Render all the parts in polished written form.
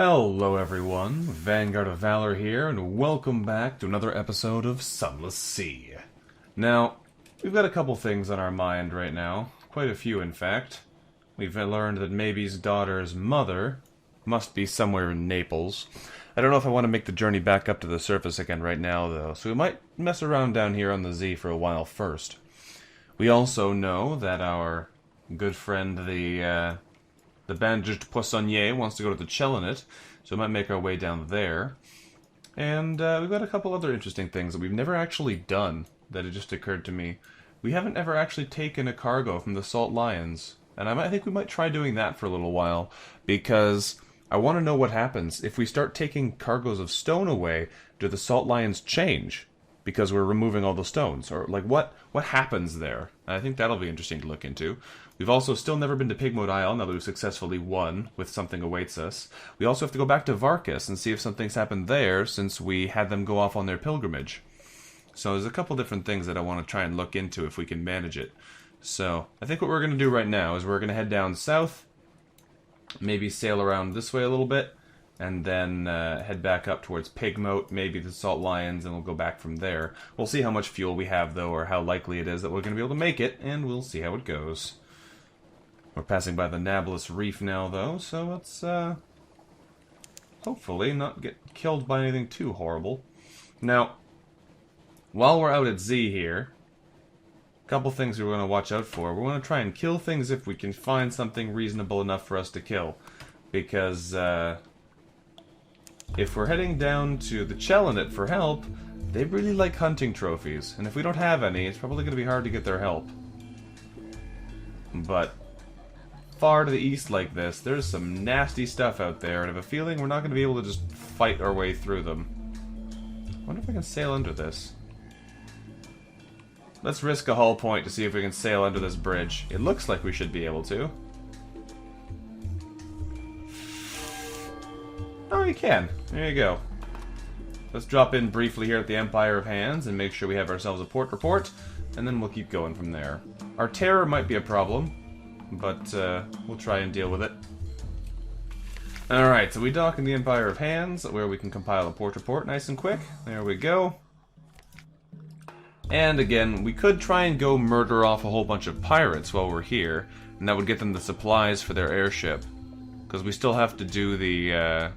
Hello everyone, Vanguard of Valor here, and welcome back to another episode of Sunless Sea. Now, we've got a couple things on our mind right now, quite a few in fact. We've learned that Maybe's daughter's mother must be somewhere in Naples. I don't know if I want to make the journey back up to the surface again right now though, so we might mess around down here on the Z for a while first. We also know that our good friend the bandaged poissonnier wants to go to the Chelinet, so we might make our way down there. And we've got a couple other interesting things that we've never actually done, that it just occurred to me. We haven't ever actually taken a cargo from the Salt Lions, and I think we might try doing that for a little while, because I want to know what happens. If we start taking cargoes of stone away, do the Salt Lions change? Because we're removing all the stones, or like what happens there? And I think that'll be interesting to look into. We've also still never been to Pigmote Isle, now that we've successfully won with Something Awaits Us. We also have to go back to Varkas and see if something's happened there since we had them go off on their pilgrimage. So there's a couple different things that I want to try and look into if we can manage it. So I think what we're going to do right now is we're going to head down south, maybe sail around this way a little bit, and then head back up towards Pigmote, maybe the Salt Lions, and we'll go back from there. We'll see how much fuel we have, though, or how likely it is that we're going to be able to make it, and we'll see how it goes. We're passing by the Nablus Reef now, though, so let's hopefully not get killed by anything too horrible. Now, while we're out at Z here, a couple things we're going to watch out for. We're going to try and kill things if we can find something reasonable enough for us to kill. Because, if we're heading down to the Chelinet for help, they really like hunting trophies, and if we don't have any, it's probably going to be hard to get their help. But far to the east like this, there's some nasty stuff out there, and I have a feeling we're not going to be able to just fight our way through them. I wonder if I can sail under this. Let's risk a hull point to see if we can sail under this bridge. It looks like we should be able to. Oh, you can. There you go. Let's drop in briefly here at the Empire of Hands and make sure we have ourselves a port report, and then we'll keep going from there. Our terror might be a problem, but we'll try and deal with it. Alright, so we dock in the Empire of Hands, where we can compile a port report nice and quick. There we go. And again, we could try and go murder off a whole bunch of pirates while we're here, and that would get them the supplies for their airship. Because we still have to do the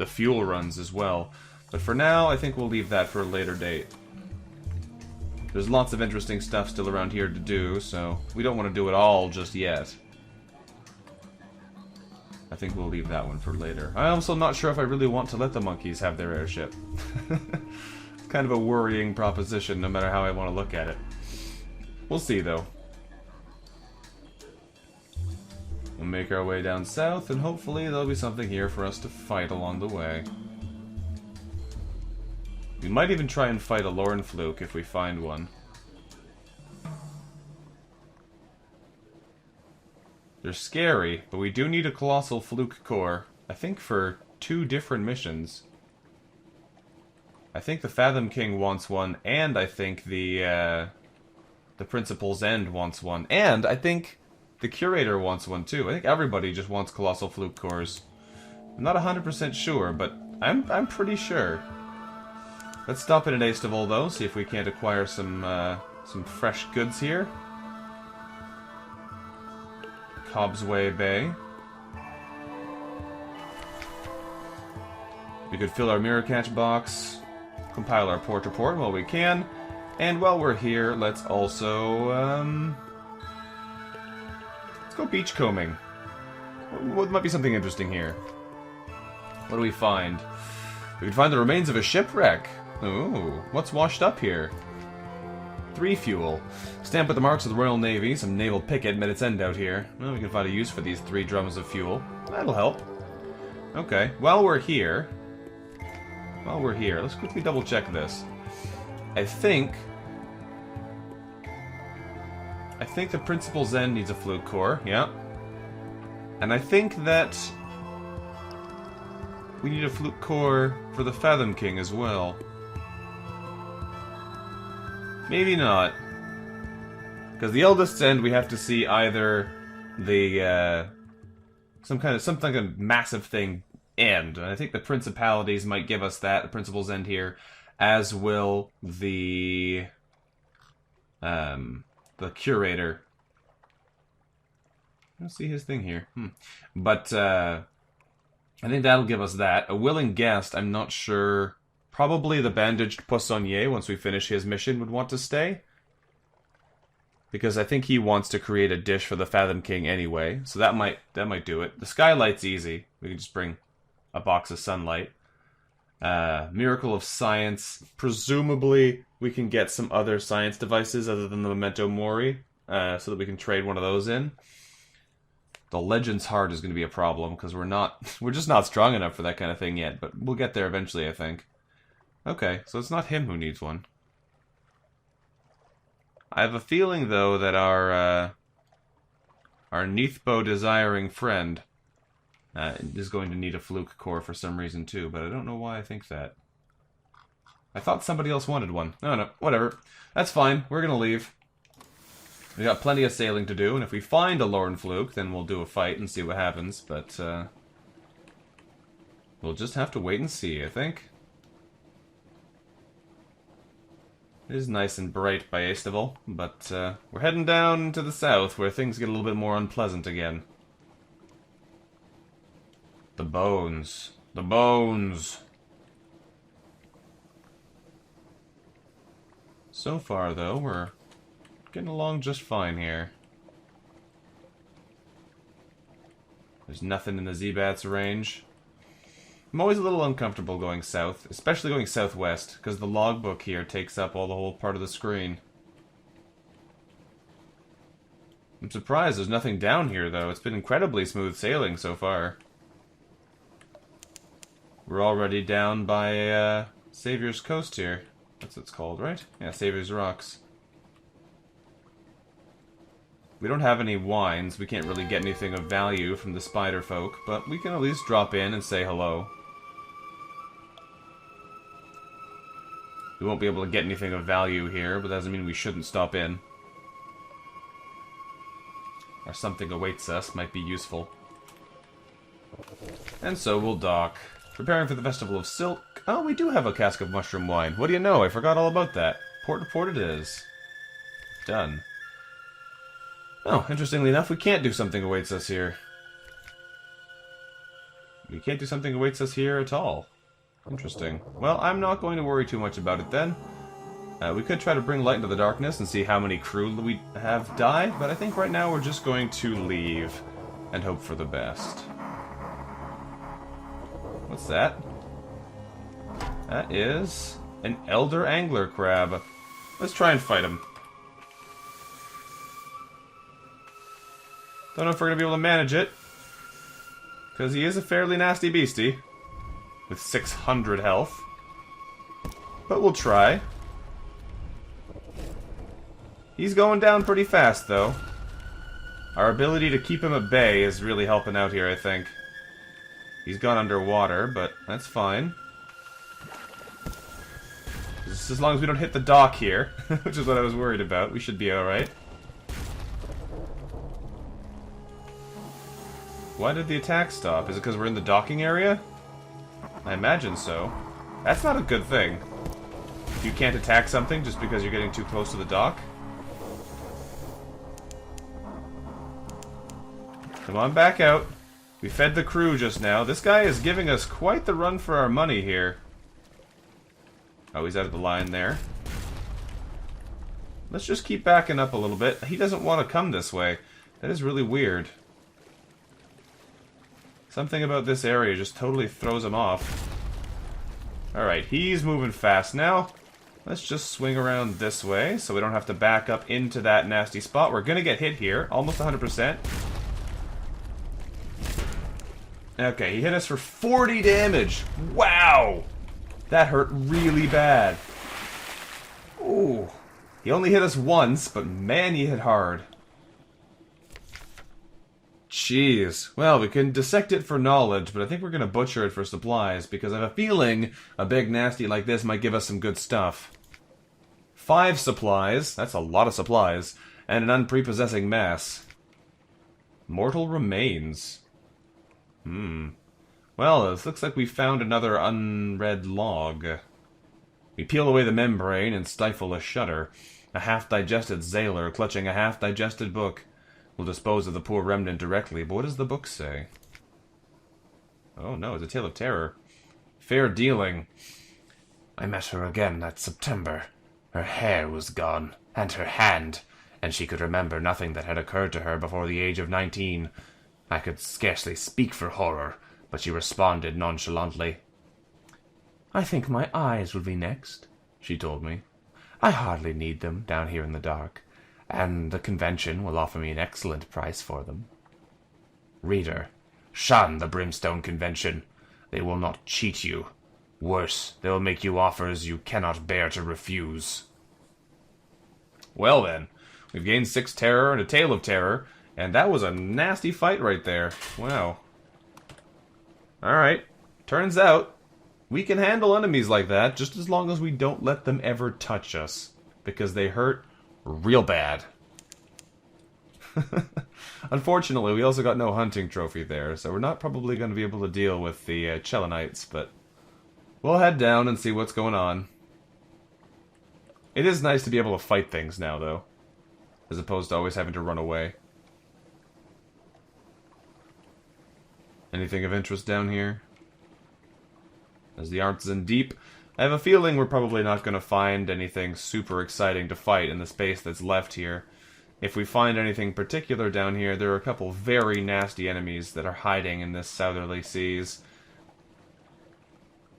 fuel runs as well. But for now, I think we'll leave that for a later date. There's lots of interesting stuff still around here to do, so we don't want to do it all just yet. I think we'll leave that one for later. I'm also not sure if I really want to let the monkeys have their airship. It's kind of a worrying proposition, no matter how I want to look at it. We'll see, though. We'll make our way down south, and hopefully there'll be something here for us to fight along the way. We might even try and fight a Lornfluke if we find one. They're scary, but we do need a Colossal Fluke Core, I think for 2 different missions. I think the Fathom King wants one, and I think the Principal's End wants one, and I think the Curator wants one too. I think everybody just wants Colossal Fluke Cores. I'm not 100% sure, but I'm pretty sure. Let's stop in at Aestival, though, see if we can't acquire some fresh goods here. Hobbs Way Bay. We could fill our mirror catch box, compile our port report while we can, and while we're here, let's also, let's go beachcombing. What might be something interesting here? What do we find? We can find the remains of a shipwreck. Ooh, what's washed up here? 3 fuel. Stamp with the marks of the Royal Navy. Some naval picket met its end out here. Well, we can find a use for these 3 drums of fuel. That'll help. Okay, while we're here, let's quickly double check this. I think the Principal's End needs a Fluke Core, yeah. And I think that we need a Fluke Core for the Fathom King as well. Maybe not. Because the Eldest's End, we have to see either the some kind of massive thing End. And I think the Principalities might give us that, the Principal's End here, as will the Curator. I don't see his thing here. But I think that'll give us that. A Willing Guest, I'm not sure. Probably the Bandaged Poissonnier, once we finish his mission, would want to stay. Because I think he wants to create a dish for the Fathom King anyway. So that might do it. The Skylight's easy. We can just bring a box of sunlight. Miracle of Science. Presumably, we can get some other science devices other than the Memento Mori. So that we can trade one of those in. The Legend's Heart is going to be a problem, because we're just not strong enough for that kind of thing yet. But we'll get there eventually, I think. Okay, so it's not him who needs one. I have a feeling, though, that our Neathbow desiring friend is going to need a fluke core for some reason, too, but I don't know why I think that. I thought somebody else wanted one. Oh, no, whatever. That's fine. We're going to leave. We got plenty of sailing to do, and if we find a Lorn fluke, then we'll do a fight and see what happens, but we'll just have to wait and see, I think. It is nice and bright by Aestival, but we're heading down to the south where things get a little bit more unpleasant again. The bones. The bones! So far, though, we're getting along just fine here. There's nothing in the Z-Bat's range. I'm always a little uncomfortable going south, especially going southwest, because the logbook here takes up the whole part of the screen. I'm surprised there's nothing down here, though. It's been incredibly smooth sailing so far. We're already down by Savior's Coast here. That's what it's called, right? Yeah, Savior's Rocks. We don't have any wines. We can't really get anything of value from the spider folk, but we can at least drop in and say hello. We won't be able to get anything of value here, but that doesn't mean we shouldn't stop in. Or something awaits us, might be useful. And so we'll dock. Preparing for the Festival of Silk. Oh, we do have a cask of mushroom wine. What do you know? I forgot all about that. Port to port it is. Done. Oh, interestingly enough, we can't do something awaits us here. We can't do something awaits us here at all. Interesting. Well, I'm not going to worry too much about it then. We could try to bring light into the darkness and see how many crew we have die, but I think right now we're just going to leave and hope for the best. What's that? That is an Elder Angler Crab. Let's try and fight him. Don't know if we're going to be able to manage it, because he is a fairly nasty beastie with 600 health. But we'll try. He's going down pretty fast, though. Our ability to keep him at bay is really helping out here, I think. He's gone underwater, but that's fine. Just as long as we don't hit the dock here, which is what I was worried about, we should be alright. Why did the attack stop? Is it because we're in the docking area? I imagine so. That's not a good thing. You can't attack something just because you're getting too close to the dock. Come on, back out. We fed the crew just now. This guy is giving us quite the run for our money here. Oh, he's out of the line there. Let's just keep backing up a little bit. He doesn't want to come this way. That is really weird. Something about this area just totally throws him off. Alright, he's moving fast now. Let's just swing around this way so we don't have to back up into that nasty spot. We're gonna get hit here, almost 100%. Okay, he hit us for 40 damage. Wow! That hurt really bad. Ooh. He only hit us once, but man, he hit hard. Jeez. Well, we can dissect it for knowledge, but I think we're going to butcher it for supplies, because I have a feeling a big nasty like this might give us some good stuff. 5 supplies, that's a lot of supplies, and an unprepossessing mass. Mortal remains. Well, this looks like we found another unread log. We peel away the membrane and stifle a shudder. A half-digested sailor clutching a half-digested book. We'll dispose of the poor remnant directly, but what does the book say? Oh no, it's a tale of terror. Fair dealing. I met her again that September. Her hair was gone, and her hand, and she could remember nothing that had occurred to her before the age of 19. I could scarcely speak for horror, but she responded nonchalantly. I think my eyes will be next, she told me. I hardly need them down here in the dark, and the convention will offer me an excellent price for them. Reader, shun the Brimstone Convention. They will not cheat you. Worse, they will make you offers you cannot bear to refuse. Well then, we've gained 6 terror and a tale of terror, and that was a nasty fight right there. Wow. Alright, turns out we can handle enemies like that just as long as we don't let them ever touch us, because they hurt real bad. Unfortunately, we also got no hunting trophy there, so we're not probably going to be able to deal with the Chelonites, but we'll head down and see what's going on. It is nice to be able to fight things now, though, as opposed to always having to run away. Anything of interest down here? As the art's in deep, I have a feeling we're probably not going to find anything super exciting to fight in the space that's left here. If we find anything particular down here, there are a couple very nasty enemies that are hiding in this southerly seas.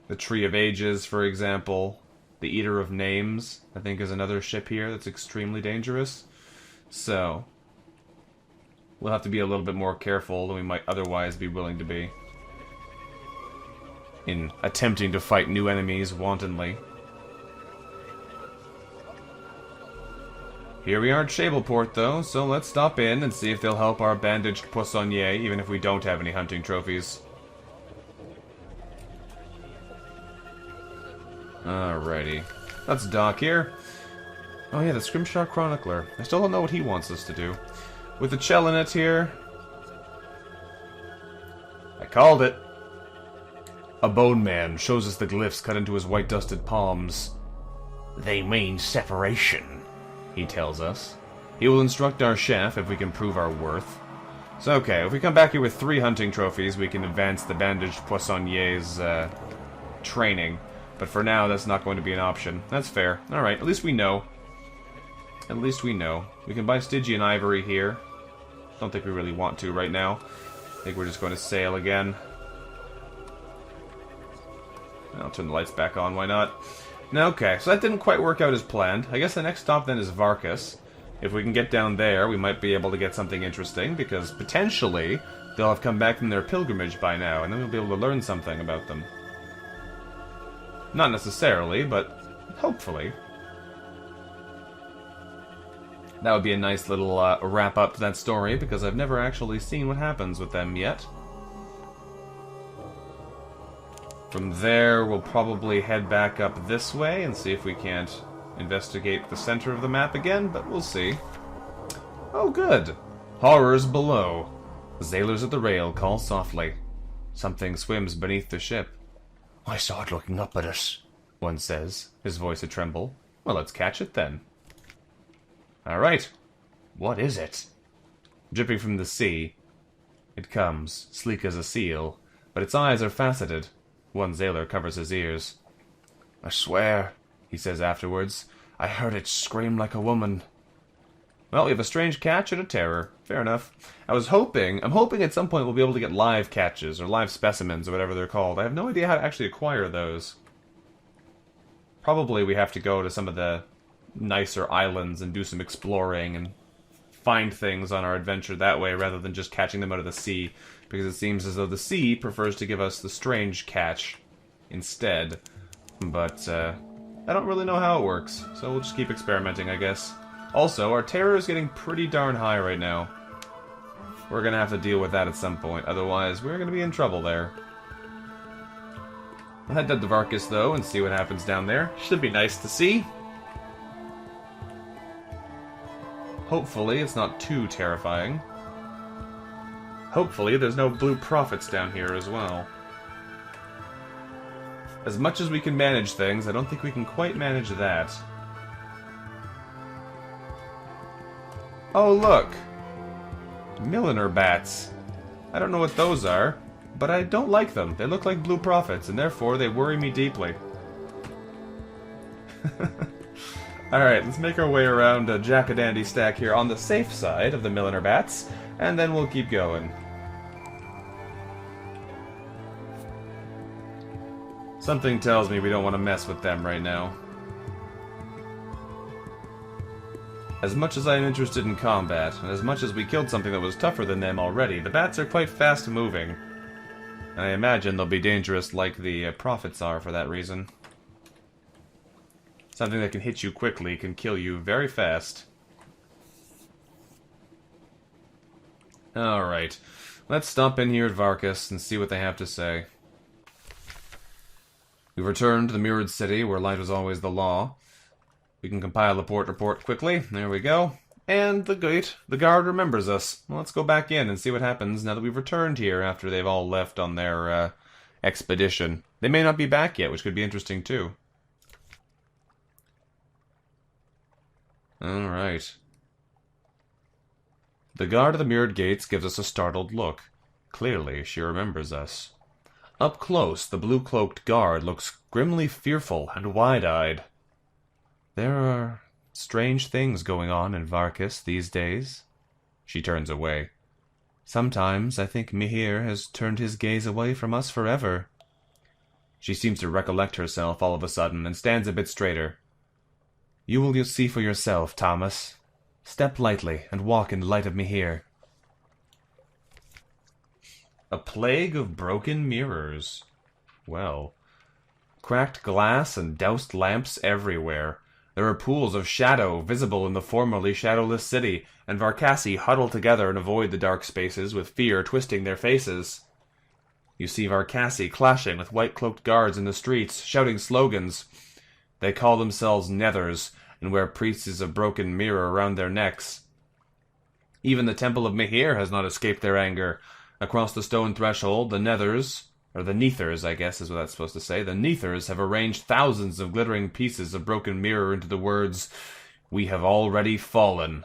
The Tree of Ages, for example. The Eater of Names, I think, is another ship here that's extremely dangerous. So we'll have to be a little bit more careful than we might otherwise be willing to be in attempting to fight new enemies wantonly. Here we are at Shableport, though, so let's stop in and see if they'll help our bandaged poissonnier, even if we don't have any hunting trophies. Alrighty. Let's dock here. Oh yeah, the Scrimshaw Chronicler. I still don't know what he wants us to do. With the Chelonet here... I called it! A bone man shows us the glyphs cut into his white-dusted palms. They mean separation, he tells us. He will instruct our chef if we can prove our worth. So okay, if we come back here with 3 hunting trophies, we can advance the bandaged poissonnier's training. But for now, that's not going to be an option. That's fair. Alright, at least we know. At least we know. We can buy Stygian ivory here. Don't think we really want to right now. I think we're just going to sail again. I'll turn the lights back on, why not? Okay, so that didn't quite work out as planned. I guess the next stop then is Varkas. If we can get down there, we might be able to get something interesting, because potentially they'll have come back from their pilgrimage by now, and then we'll be able to learn something about them. Not necessarily, but hopefully. That would be a nice little wrap-up to that story, because I've never actually seen what happens with them yet. From there, we'll probably head back up this way and see if we can't investigate the center of the map again, but we'll see. Oh, good. Horrors below. Sailors at the rail call softly. Something swims beneath the ship. I saw it looking up at us, one says, his voice a tremble. Well, let's catch it then. Alright. What is it? Dripping from the sea. It comes, sleek as a seal, but its eyes are faceted. One sailor covers his ears. I swear, he says afterwards, I heard it scream like a woman. Well, we have a strange catch and a terror. Fair enough. I'm hoping at some point we'll be able to get live catches, or live specimens, or whatever they're called. I have no idea how to actually acquire those. Probably we have to go to some of the nicer islands and do some exploring and find things on our adventure that way, rather than just catching them out of the sea, because it seems as though the sea prefers to give us the strange catch instead. But, I don't really know how it works, so we'll just keep experimenting, I guess. Also, our terror is getting pretty darn high right now. We're gonna have to deal with that at some point, otherwise we're gonna be in trouble there. We'll head down to Varkas, though, and see what happens down there. Should be nice to see. Hopefully it's not too terrifying. Hopefully there's no blue prophets down here as well. As much as we can manage things, I don't think we can quite manage that. Oh, look! Milliner bats. I don't know what those are, but I don't like them. They look like blue prophets, and therefore they worry me deeply. Alright, let's make our way around a Jack-a-dandy stack here on the safe side of the Milliner bats, and then we'll keep going. Something tells me we don't want to mess with them right now. As much as I am interested in combat, and as much as we killed something that was tougher than them already, the bats are quite fast-moving. And I imagine they'll be dangerous like the prophets are for that reason. Something that can hit you quickly can kill you very fast. Alright, let's stop in here at Varkas and see what they have to say. We've returned to the Mirrored City, where light was always the law. We can compile a port report quickly. There we go. And the guard remembers us. Well, let's go back in and see what happens now that we've returned here after they've all left on their expedition. They may not be back yet, which could be interesting too. Alright. The guard of the Mirrored Gates gives us a startled look. Clearly, she remembers us. Up close, the blue-cloaked guard looks grimly fearful and wide-eyed. There are strange things going on in Varkas these days. She turns away. Sometimes I think Mihir has turned his gaze away from us forever. She seems to recollect herself all of a sudden and stands a bit straighter. You will see for yourself, Thomas. Step lightly and walk in the light of Mihir. A plague of broken mirrors. Well, cracked glass and doused lamps everywhere. There are pools of shadow visible in the formerly shadowless city, and Varkasi huddle together and avoid the dark spaces with fear twisting their faces. You see Varkasi clashing with white-cloaked guards in the streets, shouting slogans. They call themselves Kneethurs, and wear pieces of broken mirror around their necks. Even the Temple of Mihir has not escaped their anger. Across the stone threshold, the Kneethurs, I guess is what that's supposed to say, the Kneethurs have arranged thousands of glittering pieces of broken mirror into the words, "We have already fallen."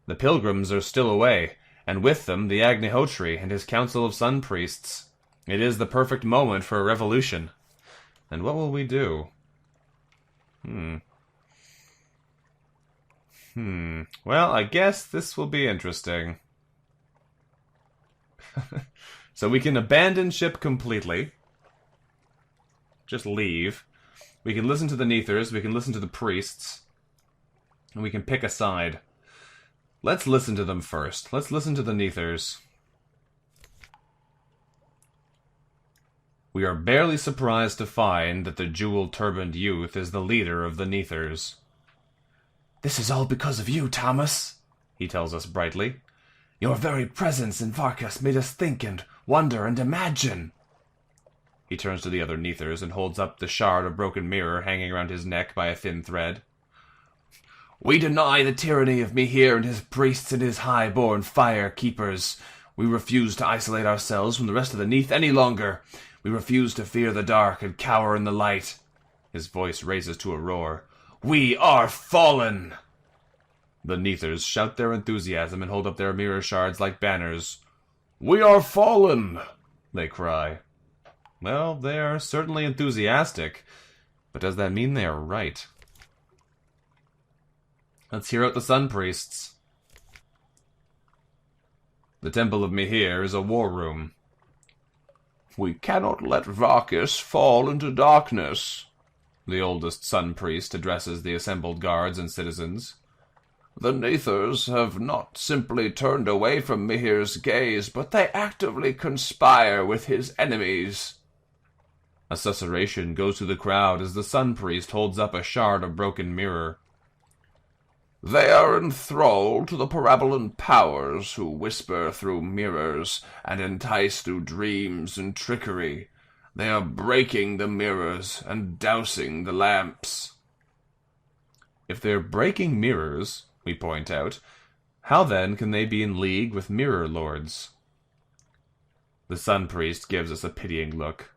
The pilgrims are still away, and with them the Agnihotri and his council of sun priests. It is the perfect moment for a revolution. And what will we do? Well, I guess this will be interesting. So we can abandon ship completely. Just leave. We can listen to the Kneethurs, we can listen to the priests. And we can pick a side. Let's listen to them first. Let's listen to the Kneethurs. We are barely surprised to find that the jewel-turbaned youth is the leader of the Kneethurs. "This is all because of you, Thomas," he tells us brightly. "Your very presence in Varkas made us think and wonder and imagine." He turns to the other Kneethurs and holds up the shard of broken mirror hanging around his neck by a thin thread. "We deny the tyranny of Mihir and his priests and his high-born fire-keepers. We refuse to isolate ourselves from the rest of the Neath any longer. We refuse to fear the dark and cower in the light." His voice raises to a roar. "We are fallen!" The Kneethurs shout their enthusiasm and hold up their mirror shards like banners. "We are fallen!" they cry. Well, they are certainly enthusiastic, but does that mean they are right? Let's hear out the Sun Priests. The Temple of Mihir is a war room. "We cannot let Varkas fall into darkness," the oldest Sun Priest addresses the assembled guards and citizens. "The Kneethurs have not simply turned away from Mihir's gaze, but they actively conspire with his enemies." A susurration goes through the crowd as the Sun Priest holds up a shard of broken mirror. "They are enthralled to the parabolan powers who whisper through mirrors and entice through dreams and trickery. They are breaking the mirrors and dousing the lamps." If they're breaking mirrors, we point out, how then can they be in league with mirror lords? The Sun Priest gives us a pitying look.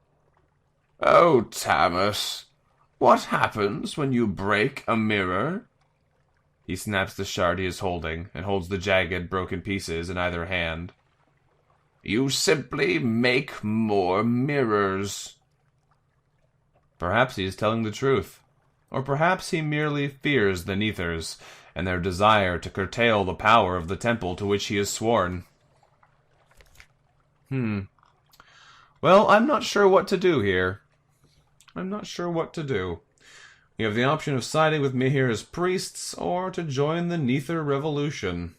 Oh, Thomas, what happens when you break a mirror? He snaps the shard he is holding, and holds the jagged, broken pieces in either hand. You simply make more mirrors. Perhaps he is telling the truth. Or perhaps he merely fears the Kneethurs, and their desire to curtail the power of the temple to which he is sworn. Well, I'm not sure what to do here. I'm not sure what to do. You have the option of siding with Mihir's priests, or to join the Kneethur revolution.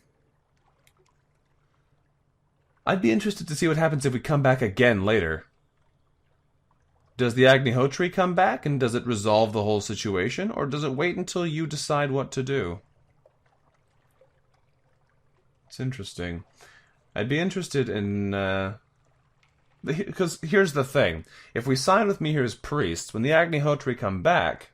I'd be interested to see what happens if we come back again later. Does the Agnihotri come back, and does it resolve the whole situation, or does it wait until you decide what to do? It's interesting. I'd be interested in, because here's the thing. If we side with Mihir's priests, when the Agnihotri come back,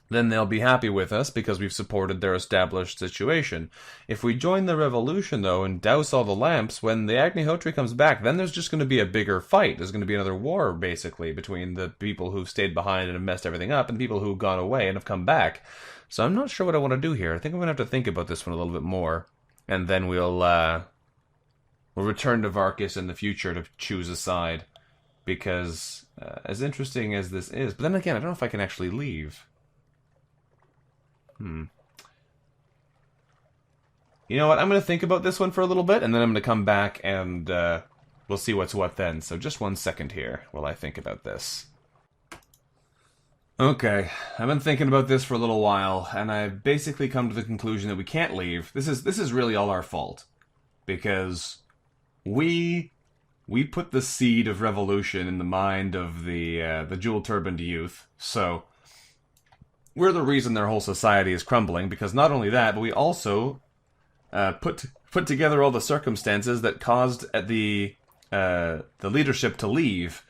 then they'll be happy with us because we've supported their established situation. If we join the revolution, though, and douse all the lamps, when the Agnihotri comes back, then there's just going to be a bigger fight. There's going to be another war, basically, between the people who've stayed behind and have messed everything up, and the people who've gone away and have come back. So I'm not sure what I want to do here. I think I'm going to have to think about this one a little bit more. And then we'll return to Varkus in the future to choose a side. Because, as interesting as this is... But then again, I don't know if I can actually leave. You know what? I'm going to think about this one for a little bit, and then I'm going to come back and we'll see what's what then. So just 1 second here while I think about this. Okay, I've been thinking about this for a little while, and I've basically come to the conclusion that we can't leave. This is really all our fault. Because we put the seed of revolution in the mind of the jewel-turbaned youth, so... We're the reason their whole society is crumbling, because not only that, but we also put together all the circumstances that caused the leadership to leave,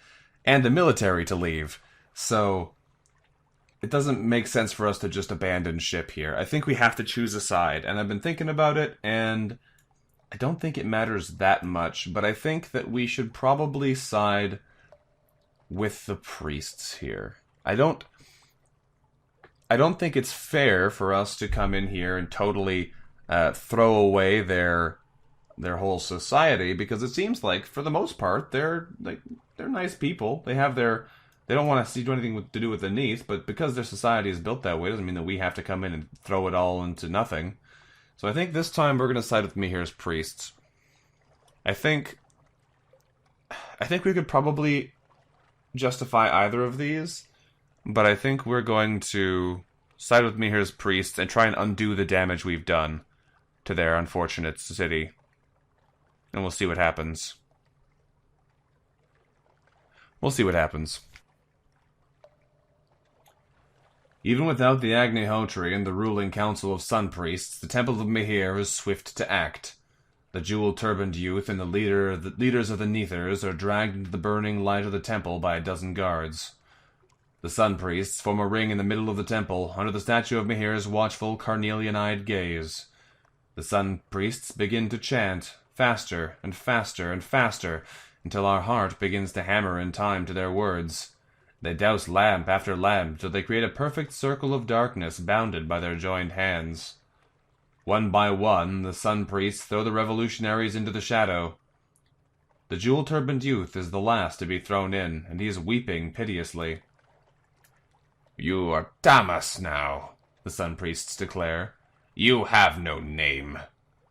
and the military to leave. So, it doesn't make sense for us to just abandon ship here. I think we have to choose a side, and I've been thinking about it, and I don't think it matters that much, but I think that we should probably side with the priests here. I don't think it's fair for us to come in here and totally throw away their whole society, because it seems like, for the most part, they're nice people. They don't want to do anything to do with the Neath, but because their society is built that way, doesn't mean that we have to come in and throw it all into nothing. So I think this time we're going to side with Mihir's priests. I think we could probably justify either of these. But I think we're going to side with Mihir's priests and try and undo the damage we've done to their unfortunate city. And we'll see what happens. We'll see what happens. Even without the Agnihotri and the ruling council of sun priests, the Temple of Mihir is swift to act. The jewel-turbaned youth and the leaders of the Kneethurs are dragged into the burning light of the temple by a dozen guards. The Sun Priests form a ring in the middle of the temple, under the statue of Mihir's watchful, carnelian-eyed gaze. The Sun Priests begin to chant, faster and faster and faster, until our heart begins to hammer in time to their words. They douse lamp after lamp, till they create a perfect circle of darkness bounded by their joined hands. One by one, the Sun Priests throw the revolutionaries into the shadow. The jewel-turbaned youth is the last to be thrown in, and he is weeping piteously. You are Tamas now, the Sun Priests declare. You have no name.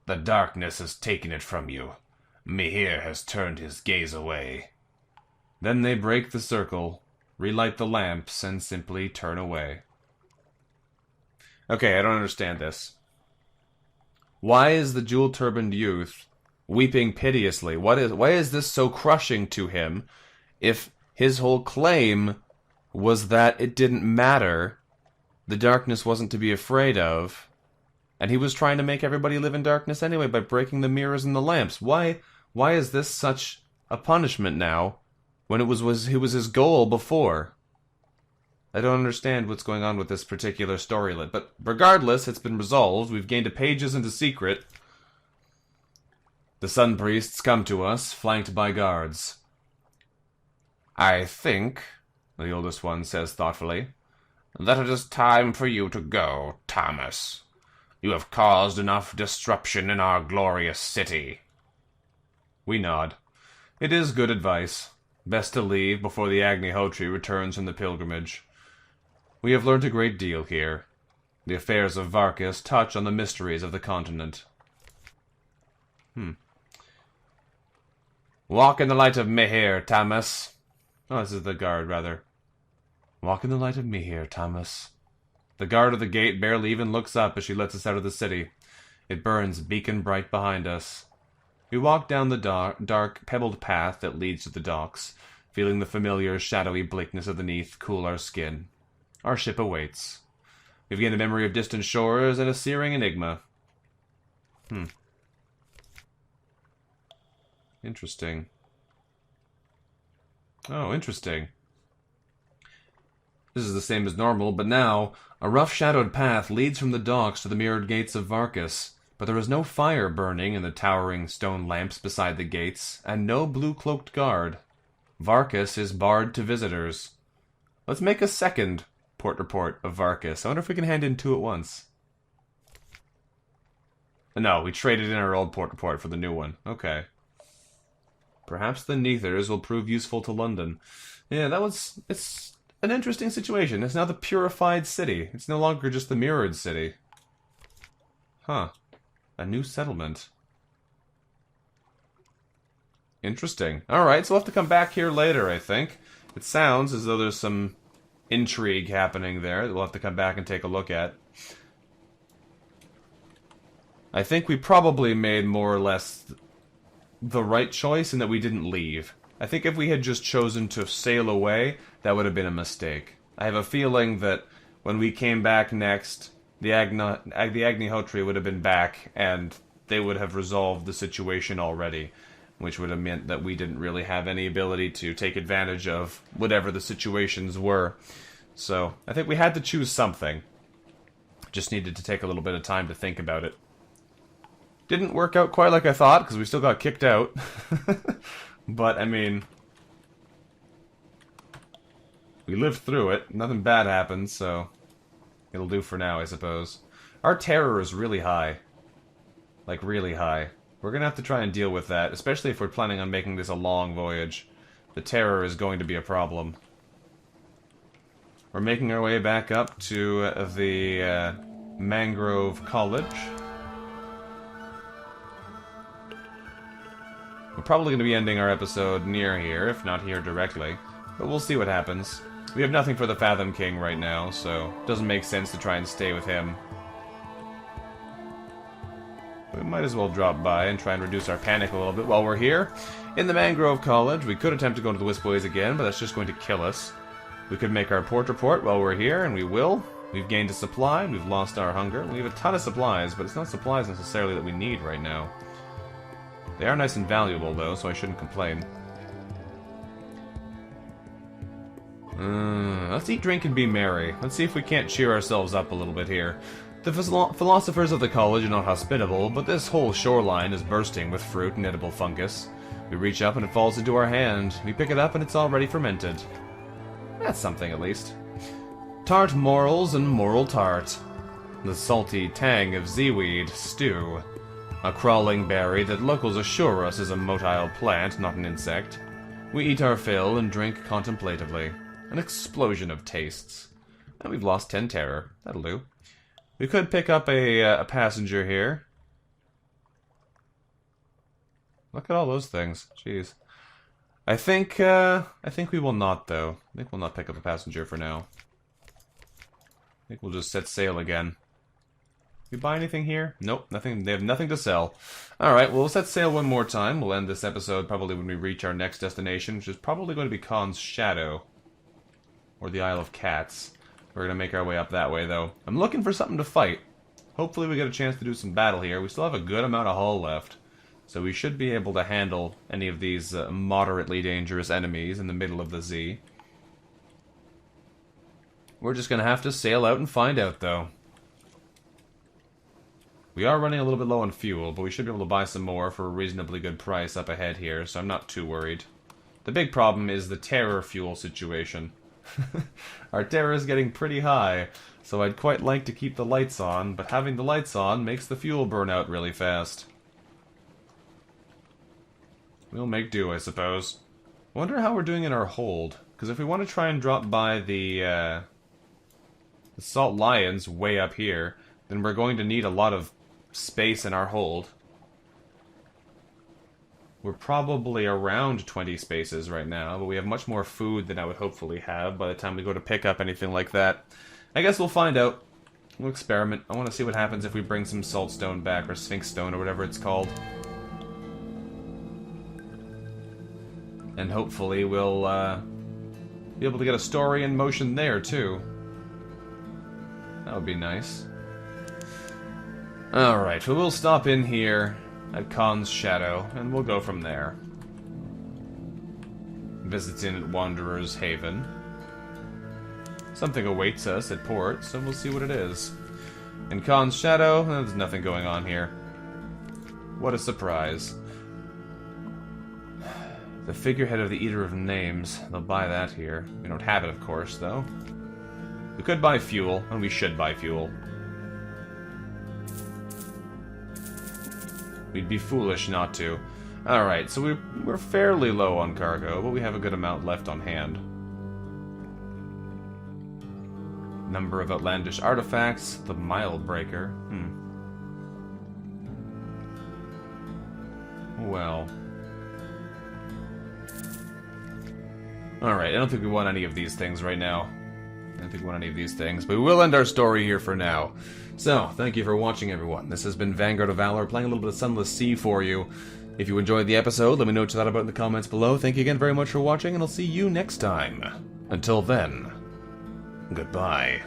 The darkness has taken it from you. Mihir has turned his gaze away. Then they break the circle, relight the lamps, and simply turn away. Okay, I don't understand this. Why is the jewel-turbaned youth weeping piteously? Why is this so crushing to him if his whole claim was that it didn't matter, the darkness wasn't to be afraid of, and he was trying to make everybody live in darkness anyway by breaking the mirrors and the lamps? Why is this such a punishment now, when it was his goal before? I don't understand what's going on with this particular storyline, but regardless, it's been resolved. We've gained a pages into secret. The Sun Priests come to us, flanked by guards. I think the oldest one says thoughtfully. That it is time for you to go, Thomas. You have caused enough disruption in our glorious city. We nod. It is good advice. Best to leave before the Agnihotri returns from the pilgrimage. We have learnt a great deal here. The affairs of Varkas touch on the mysteries of the continent. Walk in the light of Mihir, Thomas. Oh, this is the guard, rather. Walk in the light of Mihir, Thomas. The guard of the gate barely even looks up as she lets us out of the city. It burns beacon bright behind us. We walk down the dark, pebbled path that leads to the docks, feeling the familiar, shadowy bleakness of the Neath cool our skin. Our ship awaits. We've gained a memory of distant shores and a searing enigma. Interesting. Oh, interesting. This is the same as normal, but now, a rough-shadowed path leads from the docks to the mirrored gates of Varkas, but there is no fire burning in the towering stone lamps beside the gates, and no blue-cloaked guard. Varkas is barred to visitors. Let's make a second port report of Varkas. I wonder if we can hand in two at once. No, we traded in our old port report for the new one. Okay. Perhaps the Kneethurs will prove useful to London. Yeah, it's an interesting situation. It's now the purified city. It's no longer just the mirrored city. Huh. A new settlement. Interesting. Alright, so we'll have to come back here later, I think. It sounds as though there's some intrigue happening there that we'll have to come back and take a look at. I think we probably made more or less the right choice in that we didn't leave. I think if we had just chosen to sail away, that would have been a mistake. I have a feeling that when we came back next, the Agnihotri would have been back, and they would have resolved the situation already, which would have meant that we didn't really have any ability to take advantage of whatever the situations were. So, I think we had to choose something. Just needed to take a little bit of time to think about it. Didn't work out quite like I thought, because we still got kicked out. But, I mean, we lived through it. Nothing bad happened, so it'll do for now, I suppose. Our terror is really high. Like, really high. We're gonna have to try and deal with that, especially if we're planning on making this a long voyage. The terror is going to be a problem. We're making our way back up to the Mangrove College. We're probably going to be ending our episode near here, if not here directly. But we'll see what happens. We have nothing for the Fathom King right now, so it doesn't make sense to try and stay with him. We might as well drop by and try and reduce our panic a little bit while we're here. In the Mangrove College, we could attempt to go to the Wisp-Ways again, but that's just going to kill us. We could make our port report while we're here, and we will. We've gained a supply, we've lost our hunger. We have a ton of supplies, but it's not supplies necessarily that we need right now. They are nice and valuable, though, so I shouldn't complain. Let's eat, drink, and be merry. Let's see if we can't cheer ourselves up a little bit here. The philosophers of the college are not hospitable, but this whole shoreline is bursting with fruit and edible fungus. We reach up and it falls into our hand. We pick it up and it's already fermented. That's something, at least. Tart morels and moral tart. The salty tang of seaweed stew. A crawling berry that locals assure us is a motile plant, not an insect. We eat our fill and drink contemplatively. An explosion of tastes. And we've lost 10 terror. That'll do. We could pick up a passenger here. Look at all those things. Jeez. I think we will not, though. I think we'll not pick up a passenger for now. I think we'll just set sail again. We buy anything here? Nope, nothing. They have nothing to sell. Alright, well, we'll set sail one more time. We'll end this episode probably when we reach our next destination, which is probably going to be Khan's Shadow. Or the Isle of Cats. We're going to make our way up that way, though. I'm looking for something to fight. Hopefully we get a chance to do some battle here. We still have a good amount of hull left. So we should be able to handle any of these moderately dangerous enemies in the middle of the sea. We're just going to have to sail out and find out, though. We are running a little bit low on fuel, but we should be able to buy some more for a reasonably good price up ahead here, so I'm not too worried. The big problem is the terror fuel situation. Our terror is getting pretty high, so I'd quite like to keep the lights on, but having the lights on makes the fuel burn out really fast. We'll make do, I suppose. I wonder how we're doing in our hold, because if we want to try and drop by the Salt Lions way up here, then we're going to need a lot of space in our hold. We're probably around 20 spaces right now, but we have much more food than I would hopefully have by the time we go to pick up anything like that. I guess we'll find out. We'll experiment. I want to see what happens if we bring some saltstone back, or sphinx stone, or whatever it's called. And hopefully we'll be able to get a story in motion there, too. That would be nice. Alright, so we'll stop in here at Khan's Shadow, and we'll go from there. Visits in at Wanderer's Haven. Something awaits us at port, so we'll see what it is. In Khan's Shadow, there's nothing going on here. What a surprise. The figurehead of the Eater of Names. They'll buy that here. We don't have it, of course, though. We could buy fuel, and we should buy fuel. We'd be foolish not to. Alright, so we're fairly low on cargo, but we have a good amount left on hand. Number of outlandish artifacts. The Mile Breaker. Well. Alright, I don't think we want any of these things right now. I don't think we want any of these things, but we will end our story here for now. So, thank you for watching, everyone. This has been Vanguard of Valor, playing a little bit of Sunless Sea for you. If you enjoyed the episode, let me know what you thought about it in the comments below. Thank you again very much for watching, and I'll see you next time. Until then, goodbye.